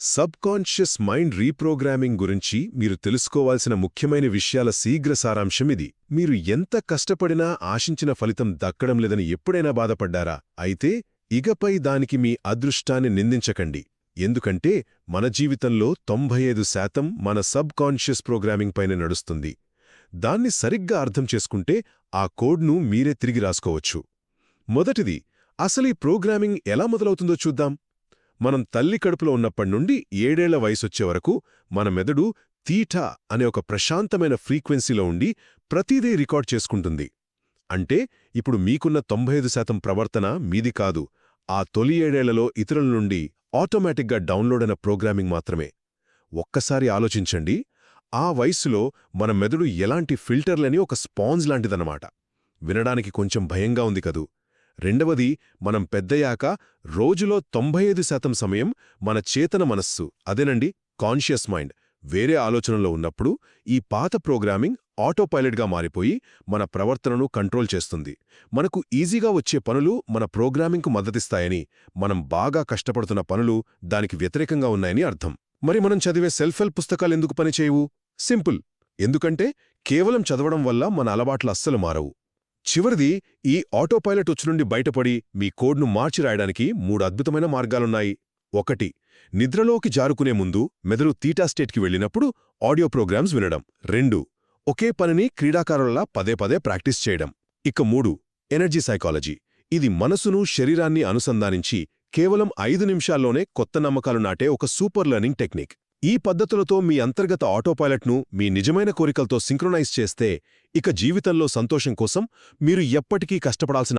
Subconscious mind reprogramming గురించి మీరు తెలుసుకోవాల్సిన ముఖ్యమైన విషయాల శీఘ్ర సారాంశమిది. మీరు ఎంత కష్టపడినా ఆశించిన ఫలితం దక్కడం లేదని ఎప్పుడైనా బాధపడ్డారా? అయితే ఇకపై దానికి మీ అదృష్టాన్ని నిందించకండి. ఎందుకంటే మన జీవితంలో 95% మన సబ్కాన్షియస్ ప్రోగ్రామింగ్ పైన నడుస్తుంది. దాన్ని సరిగ్గా అర్థం చేసుకుంటే ఆ కోడ్ను మీరే తిరిగి రాసుకోవచ్చు. మొదటిది, అసలీ ప్రోగ్రామింగ్ ఎలా మొదలవుతుందో చూద్దాం. మనం తల్లి కడుపులో ఉన్నప్పటినుండి 7 ఏళ్ల వయసొచ్చే వరకు మన మెదడు తీఠా అనే ఒక ప్రశాంతమైన ఫ్రీక్వెన్సీలో ఉండి ప్రతిదీ రికార్డ్ చేసుకుంటుంది. అంటే ఇప్పుడు మీకున్న 95% ప్రవర్తన మీది కాదు, ఆ తొలి 7 ఏళ్లలో ఇతరుల నుండి ఆటోమేటిక్గా డౌన్లోడ్ అయిన ప్రోగ్రామింగ్ మాత్రమే. ఒక్కసారి ఆలోచించండి, ఆ వయస్సులో మన మెదడు ఎలాంటి ఫిల్టర్లని ఒక స్పాంజ్ లాంటిదన్నమాట. వినడానికి కొంచెం భయంగా ఉంది కదూ. రెండవది, మనం పెద్దయ్యాక రోజులో 95% సమయం మన చేతన మనస్సు, అదేనండి కాన్షియస్ మైండ్, వేరే ఆలోచనలో ఉన్నప్పుడు ఈ పాత ప్రోగ్రామింగ్ ఆటోపైలట్గా మారిపోయి మన ప్రవర్తనను కంట్రోల్ చేస్తుంది. మనకు ఈజీగా వచ్చే పనులు మన ప్రోగ్రామింగ్కు మద్దతిస్తాయని, మనం బాగా కష్టపడుతున్న పనులు దానికి వ్యతిరేకంగా ఉన్నాయని అర్థం. మరి మనం చదివే సెల్ఫ్ హెల్ప్ పుస్తకాలెందుకు పనిచేయవు? సింపుల్, ఎందుకంటే కేవలం చదవడం వల్ల మన అలవాట్లు అస్సలు మారవు. చివరిది, ఈ ఆటోపైలట్ ఉచ్చు నుండి బయటపడి మీ కోడ్ను మార్చి రాయడానికి 3 అద్భుతమైన మార్గాలున్నాయి. 1. నిద్రలోకి జారుకునే ముందు మెదడు తీటా స్టేట్కి వెళ్ళినప్పుడు ఆడియో ప్రోగ్రామ్స్ వినడం. 2. ఒకే పనిని క్రీడాకారులలా పదే పదే ప్రాక్టీస్ చేయడం. ఇక 3. Energy psychology. ఇది మనసును, శరీరాన్ని అనుసంధానించి కేవలం 5 నిమిషాల్లోనే కొత్త నమ్మకాలు నాటే ఒక సూపర్ లెర్నింగ్ టెక్నిక్. ఈ పద్ధతులతో మీ అంతర్గత ఆటోపైలట్ను మీ నిజమైన కోరికలతో సింక్రొనైజ్ చేస్తే ఇక జీవితంలో సంతోషం కోసం మీరు ఎప్పటికీ కష్టపడాల్సిన